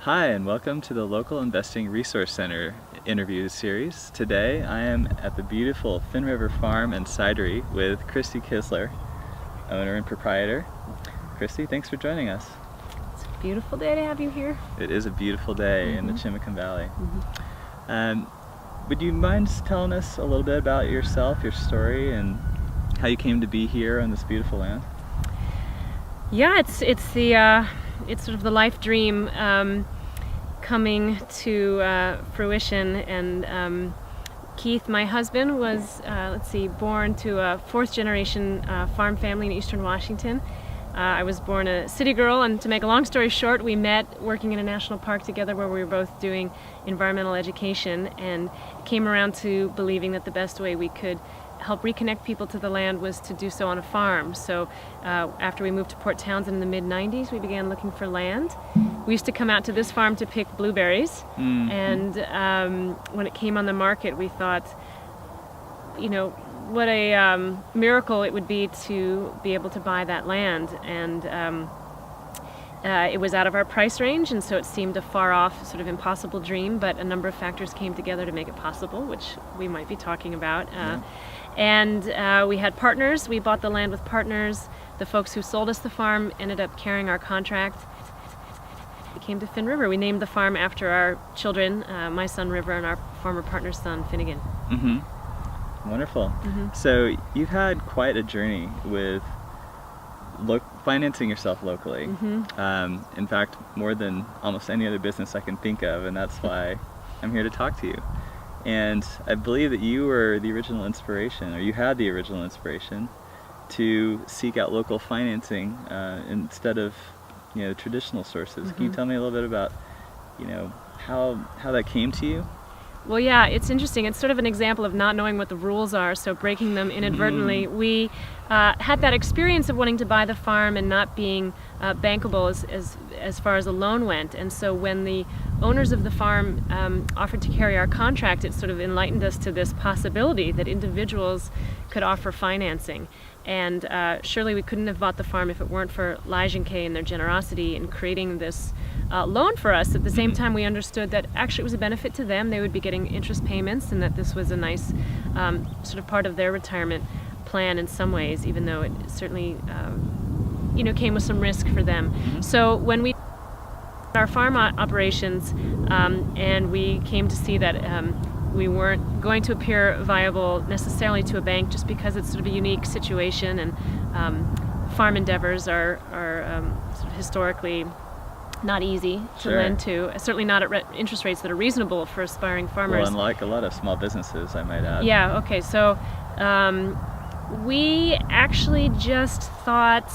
Hi, and welcome to the Local Investing Resource Center interview series. Today I am at the beautiful Finnriver Farm and Cidery with Crystie Kisler, owner and proprietor. Crystie, thanks for joining us. It's a beautiful day to have you here. It is a beautiful day in the Chimicum Valley. Mm-hmm. Would you mind just telling us a little bit about yourself, your story, and how you came to be here on this beautiful land? Yeah, it's sort of the life dream coming to fruition. And Keith, my husband, was born to a fourth generation farm family in Eastern Washington. I was born a city girl, and to make a long story short, we met working in a national park together where we were both doing environmental education, and came around to believing that the best way we could help reconnect people to the land was to do so on a farm. So after we moved to Port Townsend in the mid-90s, we began looking for land. We used to come out to this farm to pick blueberries, and when it came on the market, we thought, you know, what a miracle it would be to be able to buy that land. And it was out of our price range, and so it seemed a far off, sort of impossible dream, but a number of factors came together to make it possible, which we might be talking about. And we had partners. We bought the land with partners. The folks who sold us the farm ended up carrying our contract. We came to Finnriver. We named the farm after our children, my son River and our former partner's son Finnegan. Wonderful. So you've had quite a journey with financing yourself locally. In fact, more than almost any other business I can think of, and that's why I'm here to talk to you. And I believe that you were the original inspiration, or you had the original inspiration, to seek out local financing instead of, traditional sources. Can you tell me a little bit about, how that came to you? Well, yeah, it's interesting. It's sort of an example of not knowing what the rules are, so breaking them inadvertently. We had that experience of wanting to buy the farm and not being bankable as far as a loan went. And so when the owners of the farm offered to carry our contract, it sort of enlightened us to this possibility that individuals could offer financing. And surely we couldn't have bought the farm if it weren't for Lige and Kay and their generosity in creating this loan for us. At the same time, we understood that actually it was a benefit to them. They would be getting interest payments, and that this was a nice sort of part of their retirement plan in some ways, even though it certainly came with some risk for them. So when we our farm operations, and we came to see that we weren't going to appear viable necessarily to a bank, just because it's sort of a unique situation, and farm endeavors are sort of historically not easy to lend to, certainly not at interest rates that are reasonable for aspiring farmers. Well, unlike a lot of small businesses, I might add. Yeah, okay, so we actually just thought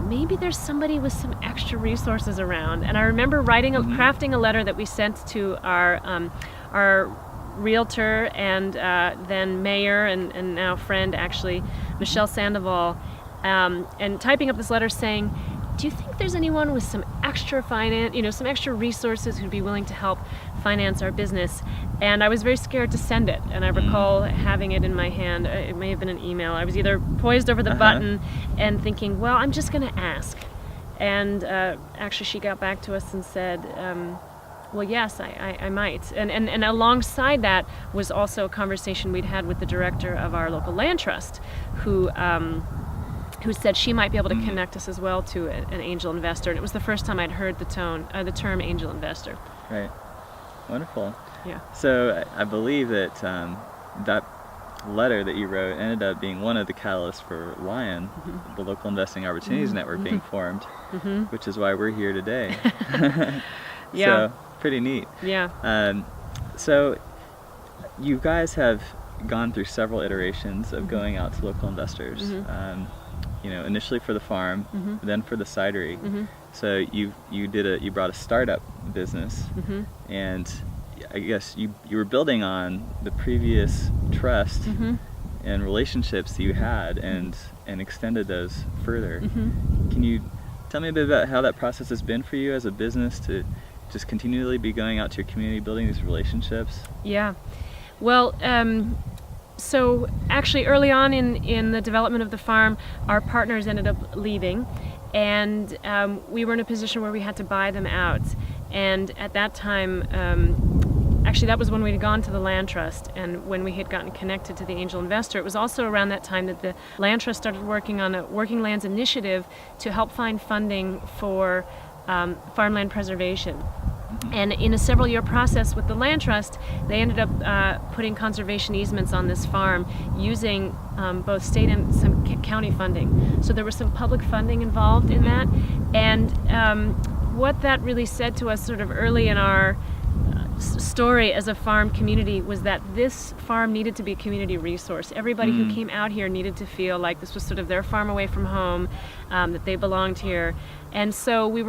maybe there's somebody with some extra resources around. And I remember crafting a letter that we sent to our realtor and then mayor and now friend, actually, Michelle Sandoval, and typing up this letter saying, do you think there's anyone with some extra finance, some extra resources who'd be willing to help finance our business? And I was very scared to send it, and I recall having it in my hand. It may have been an email. I was either poised over the button and thinking, well, I'm just going to ask. And actually she got back to us and said, well, yes, I might. And alongside that was also a conversation we'd had with the director of our local land trust, who said she might be able to connect us as well to an angel investor. And it was the first time I'd heard the term angel investor. Right. Wonderful. Yeah. So I believe that that letter that you wrote ended up being one of the catalysts for Lion, the Local Investing Opportunities Network, being formed, which is why we're here today. Yeah. So pretty neat. Yeah. So you guys have gone through several iterations of going out to local investors. Initially for the farm, then for the cidery. So you brought a startup business, and I guess you were building on the previous trust and relationships that you had, and extended those further. Can you tell me a bit about how that process has been for you as a business to just continually be going out to your community, building these relationships? Yeah. Well, so actually early on in the development of the farm, our partners ended up leaving, and we were in a position where we had to buy them out. And at that time, actually that was when we had gone to the Land Trust, and when we had gotten connected to the angel investor. It was also around that time that the Land Trust started working on a Working Lands initiative to help find funding for farmland preservation. And in a several-year process with the Land Trust, they ended up putting conservation easements on this farm using both state and some county funding. So there was some public funding involved in that. And what that really said to us sort of early in our story as a farm community was that this farm needed to be a community resource. Everybody who came out here needed to feel like this was sort of their farm away from home, that they belonged here. And so we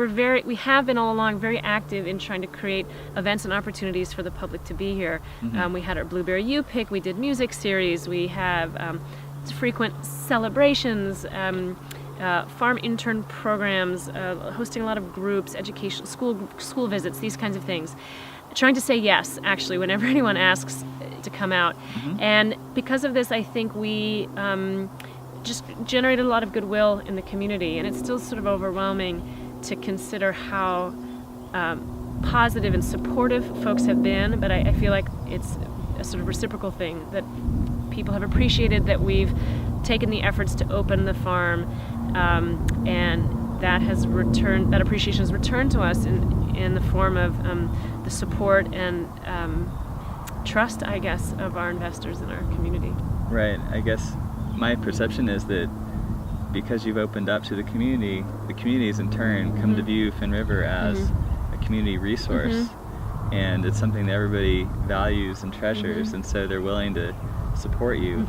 have been all along very active in trying to create events and opportunities for the public to be here. We had our Blueberry U-Pick, we did music series, we have frequent celebrations, farm intern programs, hosting a lot of groups, education, school visits, these kinds of things. Trying to say yes, actually, whenever anyone asks to come out. And because of this, I think we just generated a lot of goodwill in the community, and it's still sort of overwhelming to consider how positive and supportive folks have been, but I feel like it's a sort of reciprocal thing, that people have appreciated that we've taken the efforts to open the farm, and that appreciation has returned to us in the form of the support and trust, I guess, of our investors in our community. Right. I guess my perception is that because you've opened up to the communities in turn come to view Finnriver as a community resource, and it's something that everybody values and treasures, and so they're willing to support you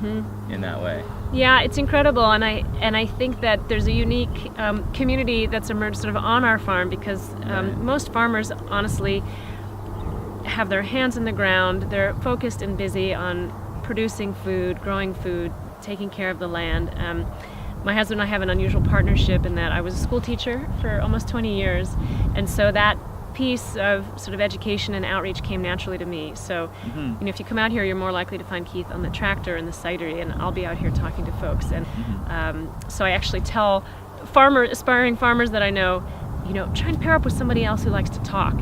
in that way. Yeah, it's incredible, and I think that there's a unique community that's emerged sort of on our farm, because most farmers honestly have their hands in the ground. They're focused and busy on producing food, growing food, taking care of the land. My husband and I have an unusual partnership in that I was a school teacher for almost 20 years, and so that piece of sort of education and outreach came naturally to me. So, if you come out here, you're more likely to find Keith on the tractor and the cidery, and I'll be out here talking to folks. And so I actually tell aspiring farmers that I know, try and pair up with somebody else who likes to talk,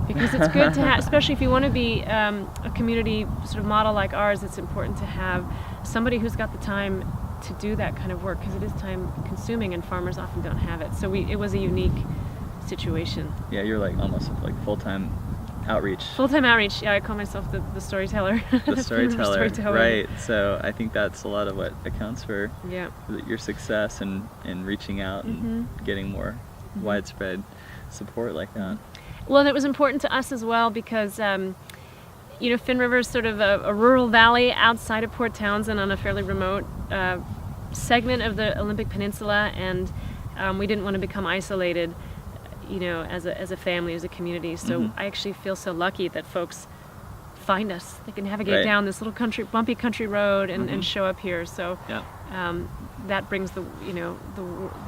because it's good to have, especially if you want to be a community sort of model like ours, it's important to have somebody who's got the time to do that kind of work, because it is time consuming and farmers often don't have it. So it was a unique situation. Yeah, you're like almost like full-time outreach. Full-time outreach, yeah, I call myself the storyteller. The storyteller, right. So I think that's a lot of what accounts for your success in reaching out and getting more widespread support like that. Well, and it was important to us as well because, Finnriver is sort of a rural valley outside of Port Townsend on a fairly remote segment of the Olympic Peninsula, and we didn't want to become isolated, as a family, as a community. So I actually feel so lucky that folks find us. They can navigate down this little bumpy country road and show up here. So that brings the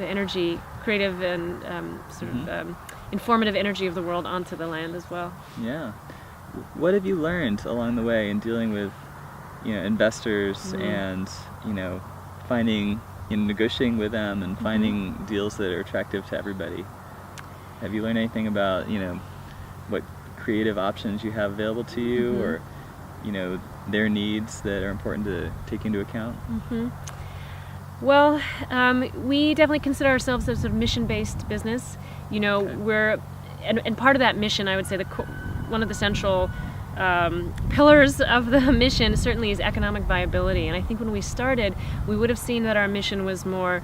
energy, creative and sort of informative energy of the world onto the land as well. Yeah. What have you learned along the way in dealing with, investors and, negotiating with them and finding deals that are attractive to everybody? Have you learned anything about, what creative options you have available to you, or, their needs that are important to take into account? Well, we definitely consider ourselves a sort of mission-based business. We're, and part of that mission, I would say, one of the central pillars of the mission certainly is economic viability. And I think when we started, we would have seen that our mission was more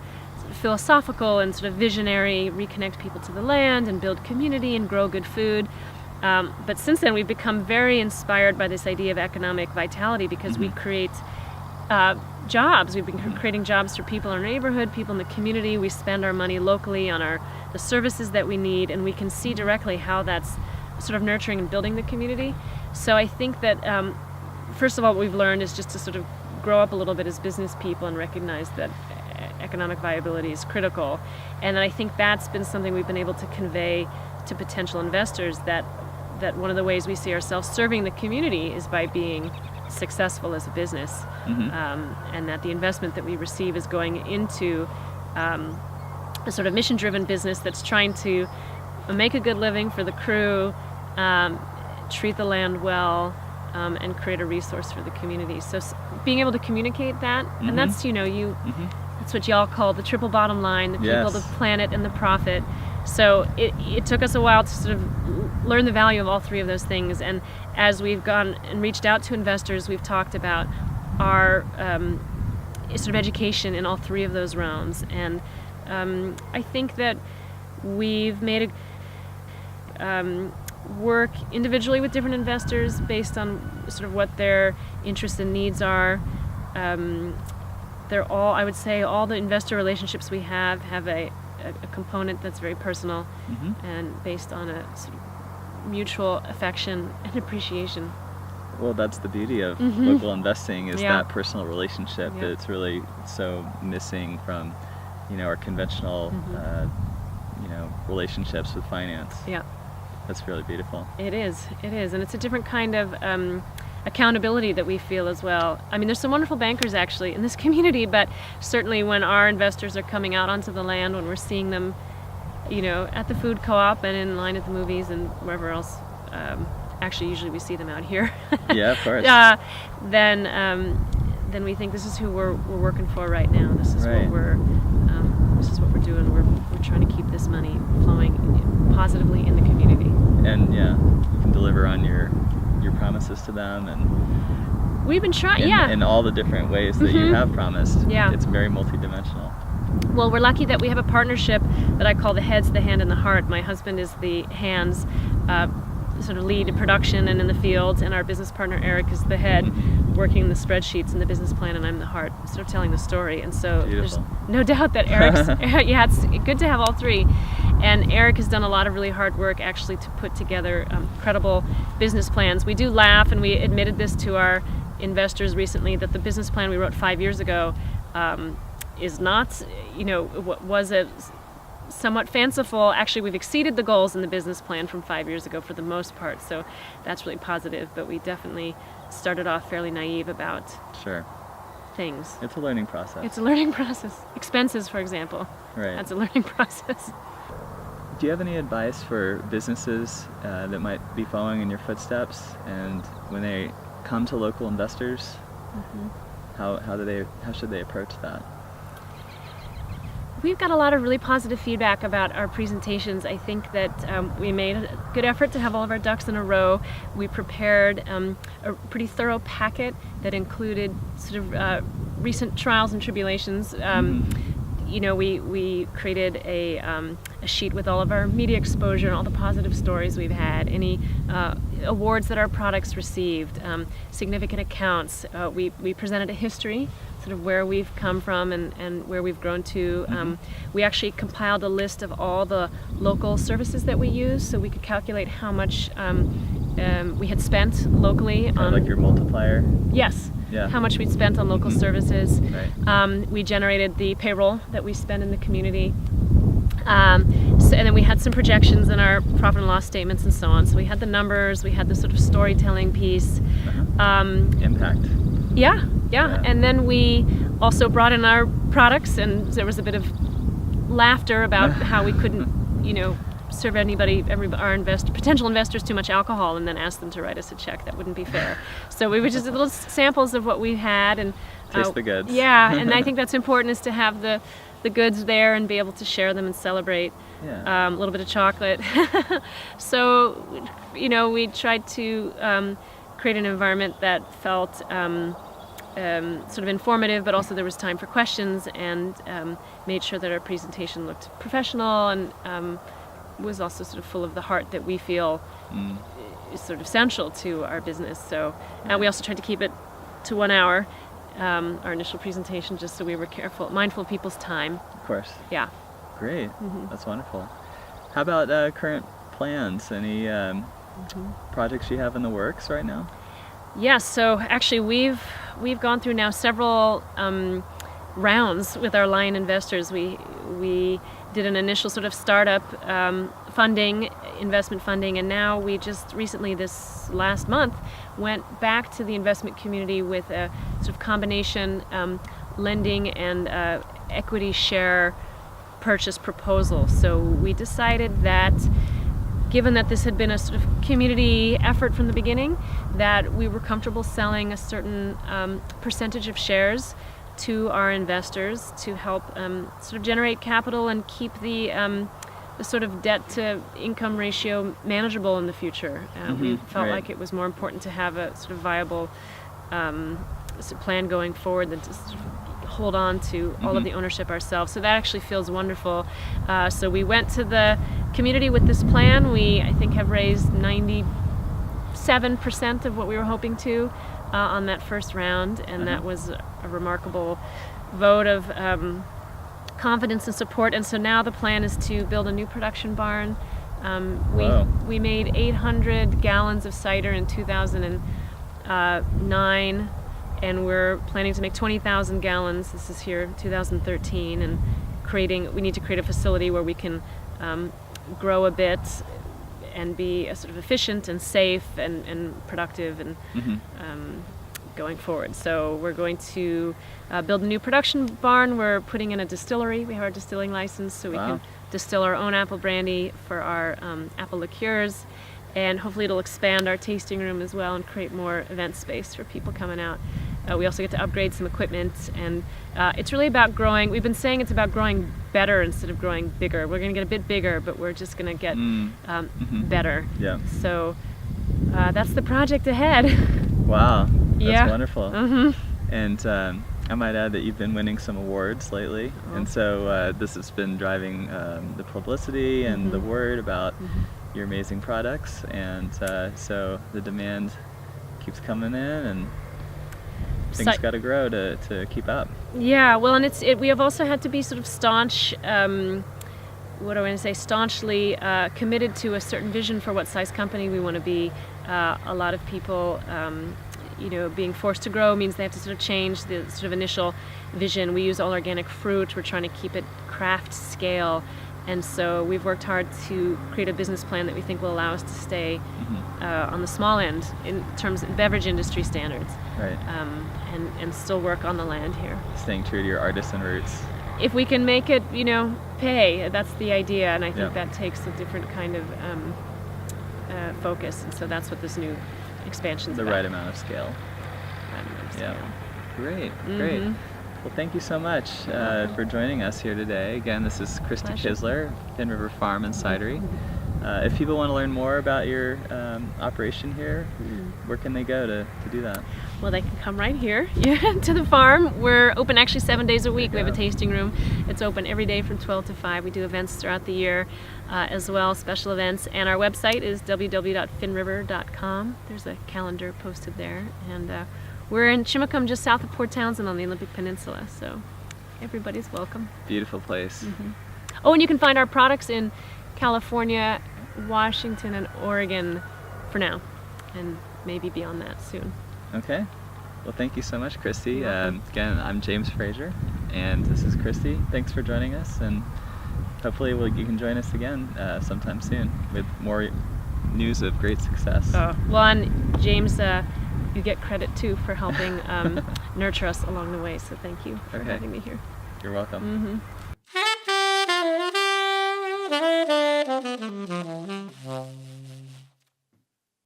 philosophical and sort of visionary, reconnect people to the land and build community and grow good food. But since then, we've become very inspired by this idea of economic vitality, because we create jobs. We've been creating jobs for people in our neighborhood, people in the community. We spend our money locally on the services that we need, and we can see directly how that's sort of nurturing and building the community. So I think that first of all, what we've learned is just to sort of grow up a little bit as business people and recognize that economic viability is critical. And I think that's been something we've been able to convey to potential investors, that one of the ways we see ourselves serving the community is by being successful as a business, and that the investment that we receive is going into a sort of mission-driven business that's trying to make a good living for the crew, treat the land well, and create a resource for the community. So being able to communicate that, and that's, that's what y'all call the triple bottom line, the people, the planet, and the profit. So it took us a while to sort of learn the value of all three of those things. And as we've gone and reached out to investors, we've talked about our sort of education in all three of those realms. And I think that we've made work individually with different investors based on sort of what their interests and needs are. They're all, I would say, all the investor relationships we have a component that's very personal and based on a sort of mutual affection and appreciation. Well, that's the beauty of local investing, is that personal relationship that's really so missing from, our conventional, relationships with finance. Yeah. That's really beautiful. It is, and it's a different kind of accountability that we feel as well. I mean, there's some wonderful bankers actually in this community, but certainly when our investors are coming out onto the land, when we're seeing them, at the food co-op and in line at the movies and wherever else, actually usually we see them out here. Yeah, of course. Then we think this is who we're working for right now. This is what we're doing. We're trying to keep this money flowing positively in the community. And you can deliver on your promises to them, and we've been trying, in all the different ways that you have promised. Yeah. It's very multidimensional. Well, we're lucky that we have a partnership that I call the heads, the hand, and the heart. My husband is the hands, sort of lead in production and in the fields, and our business partner Eric is the head, working the spreadsheets and the business plan, and I'm the heart, sort of telling the story. And so there's no doubt that Eric's it's good to have all three. And Eric has done a lot of really hard work actually to put together credible business plans. We do laugh, and we admitted this to our investors recently, that the business plan we wrote 5 years ago is not, was a somewhat fanciful. Actually, we've exceeded the goals in the business plan from 5 years ago for the most part, so that's really positive. But we definitely started off fairly naive about things. It's a learning process. It's a learning process. Expenses, for example. Right. That's a learning process. Do you have any advice for businesses that might be following in your footsteps, and when they come to local investors, how should they approach that? We've got a lot of really positive feedback about our presentations. I think that we made a good effort to have all of our ducks in a row. We prepared a pretty thorough packet that included sort of recent trials and tribulations. We created a sheet with all of our media exposure and all the positive stories we've had, any awards that our products received, significant accounts. We presented a history, sort of where we've come from and where we've grown to. We actually compiled a list of all the local services that we use, so we could calculate how much we had spent locally. Kind of like your multiplier? Yes. Yeah. How much we'd spent on local services. Right. We generated the payroll that we spend in the community. And then we had some projections in our profit and loss statements and so on. So we had the numbers, we had the sort of storytelling piece. Impact. Yeah. And then we also brought in our products, and there was a bit of laughter about how we couldn't, serve potential investors too much alcohol and then ask them to write us a check. That wouldn't be fair. So we were just little samples of what we had, and taste the goods. Yeah, and I think that's important, is to have the goods there and be able to share them and celebrate. Yeah. A little bit of chocolate. So, we tried to create an environment that felt sort of informative, but also there was time for questions, and made sure that our presentation looked professional and was also sort of full of the heart that we feel is sort of central to our business. So we also tried to keep it to 1 hour, our initial presentation, just so we were mindful of people's time. Of course. Yeah. Great. That's wonderful. How about current plans? Any projects you have in the works right now? Yes. So actually, we've gone through now several rounds with our Lion investors. We did an initial sort of startup investment funding, and now we just recently, this last month, went back to the investment community with a sort of combination lending and equity share purchase proposal. So we decided that, given that this had been a sort of community effort from the beginning, that we were comfortable selling a certain percentage of shares to our investors to help sort of generate capital and keep the sort of debt to income ratio manageable in the future. We felt like it was more important to have a sort of viable plan going forward than to sort of hold on to all of the ownership ourselves. So that actually feels wonderful. So we went to the community with this plan. We, I think, have raised 97% of what we were hoping to on that first round, and that was a remarkable vote of confidence and support. And so now the plan is to build a new production barn. We made 800 gallons of cider in 2009, and we're planning to make 20,000 gallons. This is here 2013, and we need to create a facility where we can grow a bit and be sort of efficient and safe and productive and going forward. So we're going to build a new production barn. We're putting in a distillery. We have our distilling license, so we can distill our own apple brandy for our apple liqueurs, and hopefully it'll expand our tasting room as well and create more event space for people coming out. We also get to upgrade some equipment, and it's really about growing. We've been saying it's about growing better instead of growing bigger. We're going to get a bit bigger, but we're just going to get better. Yeah. So that's the project ahead. Wow, that's wonderful. And I might add that you've been winning some awards lately, and so this has been driving the publicity and the word about your amazing products, and so the demand keeps coming in, and things got to grow to keep up. Yeah, well, and we have also had to be sort of staunch, staunchly committed to a certain vision for what size company we want to be. A lot of people, being forced to grow means they have to sort of change the sort of initial vision. We use all organic fruit. We're trying to keep it craft scale. And so we've worked hard to create a business plan that we think will allow us to stay on the small end in terms of beverage industry standards. Right. And still work on the land here. Staying true to your artisan roots. If we can make it, pay, that's the idea. And I think that takes a different kind of focus. And so that's what this new expansion's about. The right amount of scale. Yeah. Great. Well, thank you so much for joining us here today. Again, this is Crystie Kisler, Finnriver Farm and Cidery. If people want to learn more about your operation here, where can they go to do that? Well, they can come right here to the farm. We're open actually 7 days a week. We have a tasting room. It's open every day from 12 to 5. We do events throughout the year as well, special events. And our website is www.finnriver.com. There's a calendar posted there. And we're in Chimacum, just south of Port Townsend on the Olympic Peninsula. So everybody's welcome. Beautiful place. Oh, and you can find our products in California, Washington, and Oregon for now, and maybe beyond that soon. Okay. Well, thank you so much, Crystie. Again, I'm James Fraser, and this is Crystie. Thanks for joining us, and hopefully you can join us again sometime soon with more news of great success. Well, and James, you get credit too for helping nurture us along the way, so thank you for having me here. You're welcome.